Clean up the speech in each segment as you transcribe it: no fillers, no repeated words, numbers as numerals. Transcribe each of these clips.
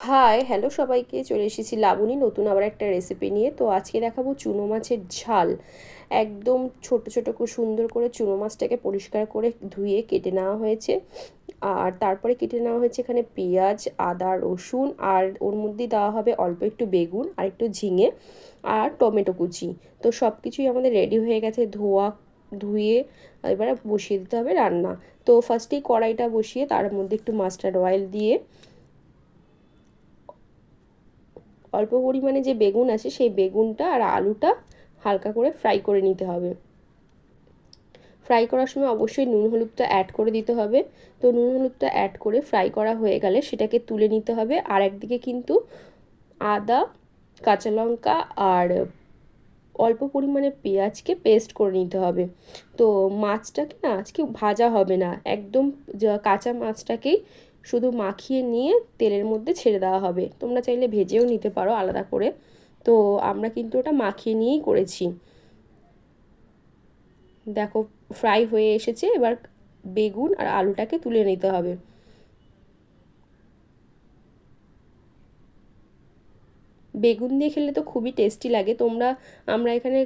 Hi hello সবাইকে, চলে এসেছি লাবণী নতুন আবার একটা রেসিপি নিয়ে। তো আজকে দেখাবো চুনো মাছের ঝাল। একদম ছোট ছোট করে সুন্দর করে চুনো মাছটাকে পরিষ্কার করে ধুয়ে কেটে নেওয়া হয়েছে। আর তারপরে কেটে নেওয়া হয়েছে এখানে পেঁয়াজ, আদা, রসুন, আর ওর মধ্যে দেওয়া হবে অল্প একটু বেগুন আর একটু ঝিঙে আর টমেটো কুচি। তো সব কিছুই আমাদের রেডি হয়ে গেছে, ধুয়ে এবারে বসিয়ে দিতে হবে রান্না। তো ফার্স্টেই কড়াইটা বসিয়ে তার মধ্যে একটু মাস্টার্ড অয়েল দিয়ে অল্প পরিমাণে যে বেগুন আছে সেই বেগুনটা আর আলুটা হালকা করে ফ্রাই করে নিতে হবে। ফ্রাই করার সময় অবশ্যই নুন হলুদটা অ্যাড করে দিতে হবে। তো নুন হলুদটা অ্যাড করে ফ্রাই করা হয়ে গেলে সেটাকে তুলে নিতে হবে। আর একদিকে কিন্তু আদা, কাঁচা লঙ্কা আর অল্প পরিমাণে পেঁয়াজকে পেস্ট করে নিতে হবে। তো মাছটাকে না আজকে ভাজা হবে না, একদম কাঁচা মাছটাকেই শুধু মাখিয়ে নিয়ে তেলের মধ্যে ছেড়ে দেওয়া হবে। তোমরা চাইলে ভেজেও নিতে পারো আলাদা করে। তো আমরা কিন্তু ওটা মাখিয়ে নিয়েই করেছি। দেখো ফ্রাই হয়ে এসেছে, এবার বেগুন আর আলুটাকে তুলে নিতে হবে। বেগুন দিয়ে খেলে তো খুবই টেস্টি লাগে। আমরা এখানে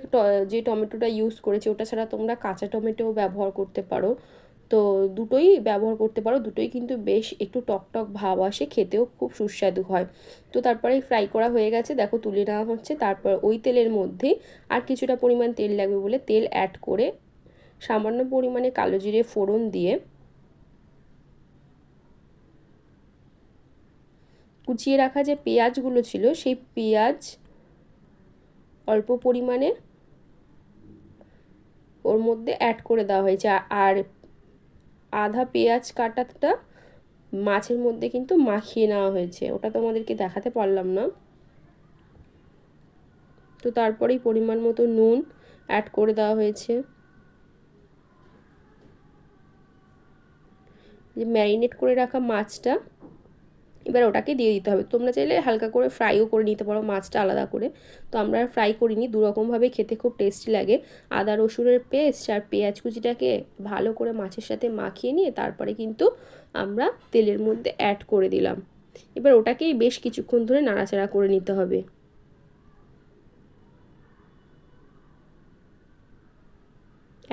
যে টমেটোটা ইউজ করেছি ওটা ছাড়া তোমরা কাঁচা টমেটোও ব্যবহার করতে পারো। তো দুটোই ব্যবহার করতে পারো, দুটোই কিন্তু বেশ একটু টক টক ভাব আসে, খেতেও খুব সুস্বাদু হয়। তো তারপরে ফ্রাই করা হয়ে গেছে, দেখো তুলে নেওয়া হচ্ছে। তারপর ওই তেলের মধ্যে আর কিছুটা পরিমাণ তেল লাগবে বলে তেল অ্যাড করে সামান্য পরিমাণে কালো জিরে ফোড়ন দিয়ে কুচিয়ে রাখা যে পেঁয়াজগুলো ছিল সেই পেঁয়াজ অল্প পরিমাণে ওর মধ্যে অ্যাড করে দেওয়া হয়েছে। আর আধা পেঁয়াজ কাটাটা মাছের মধ্যে কিন্তু মাখিয়ে নেওয়া হয়েছে, ওটা তোমাদেরকে দেখাতে পারলাম না। তো তারপরেই পরিমাণ মতো নুন অ্যাড করে দেওয়া হয়েছে। যে ম্যারিনেট করে রাখা মাছটা এবার ওটাকে দিয়ে দিতে হবে। তোমরা চাইলে হালকা করে ফ্রাইও করে নিতে পারো মাছটা আলাদা করে। তো আমরা ফ্রাই করিনি, দুরকমভাবে খেতে খুব টেস্টি লাগে। আদা রসুনের পেস্ট আর পেঁয়াজ কুচিটাকে ভালো করে মাছের সাথে মাখিয়ে নিয়ে তারপরে কিন্তু আমরা তেলের মধ্যে অ্যাড করে দিলাম। এবার ওটাকেই বেশ কিছুক্ষণ ধরে নাড়াচাড়া করে নিতে হবে।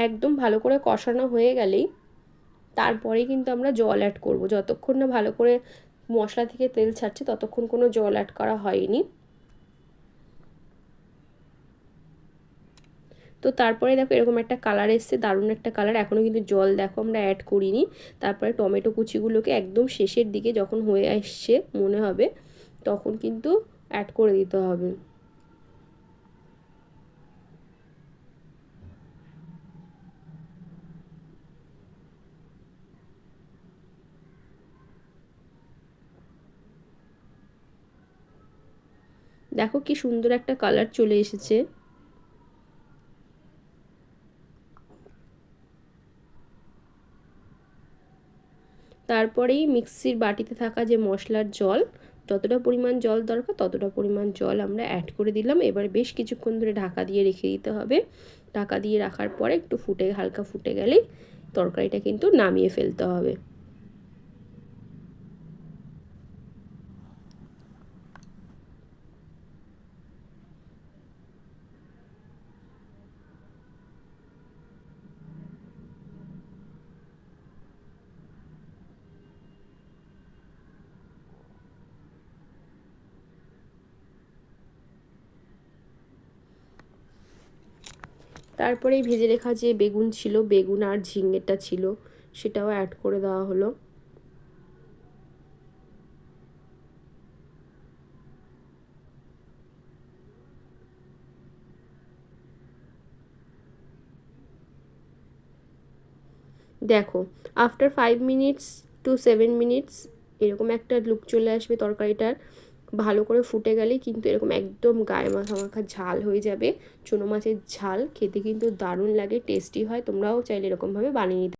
একদম ভালো করে কষানো হয়ে গেলেই তারপরে কিন্তু আমরা জল অ্যাড করব। যতক্ষণ না ভালো করে মশলা থেকে তেল ছাড়ছে ততক্ষণ কোনো জল অ্যাড করা হয়নি। তো তারপরে দেখো এরকম একটা কালার এসছে, দারুণ একটা কালার। এখনও কিন্তু জল দেখো আমরা অ্যাড করিনি। তারপরে টমেটো কুচিগুলোকে একদম শেষের দিকে যখন হয়ে আসছে মনে হবে তখন কিন্তু অ্যাড করে দিতে হবে। দেখো কি সুন্দর একটা কালার চলে এসেছে। তারপরেই মিক্সির বাটিতে থাকা যে মশলার জল, যতটা পরিমাণ জল দরকার ততটা পরিমাণ জল আমরা অ্যাড করে দিলাম। এবার বেশ কিছুক্ষণ ধরে ঢাকা দিয়ে রেখে দিতে হবে। ঢাকা দিয়ে রাখার পরে একটু হালকা ফুটে গেলেই তরকারিটা কিন্তু নামিয়ে ফেলতে হবে। তারপরেই ভেজে রাখা যে বেগুন ছিল, বেগুন আর ঝিঙেটা ছিল সেটাও অ্যাড করে দেওয়া হলো। দেখো আফটার 5 মিনিটস টু 7 মিনিটস এরকম একটা লুক চলে আসবে তরকারিটার। ভালো করে ফুটে গেলেই কিন্তু এরকম একদম গায়ে মাখা মাখা ঝাল হয়ে যাবে। চুনো মাছের ঝাল খেতে কিন্তু দারুণ লাগে, টেস্টি হয়। তোমরাও চাইলে এরকমভাবে বানিয়ে নিতে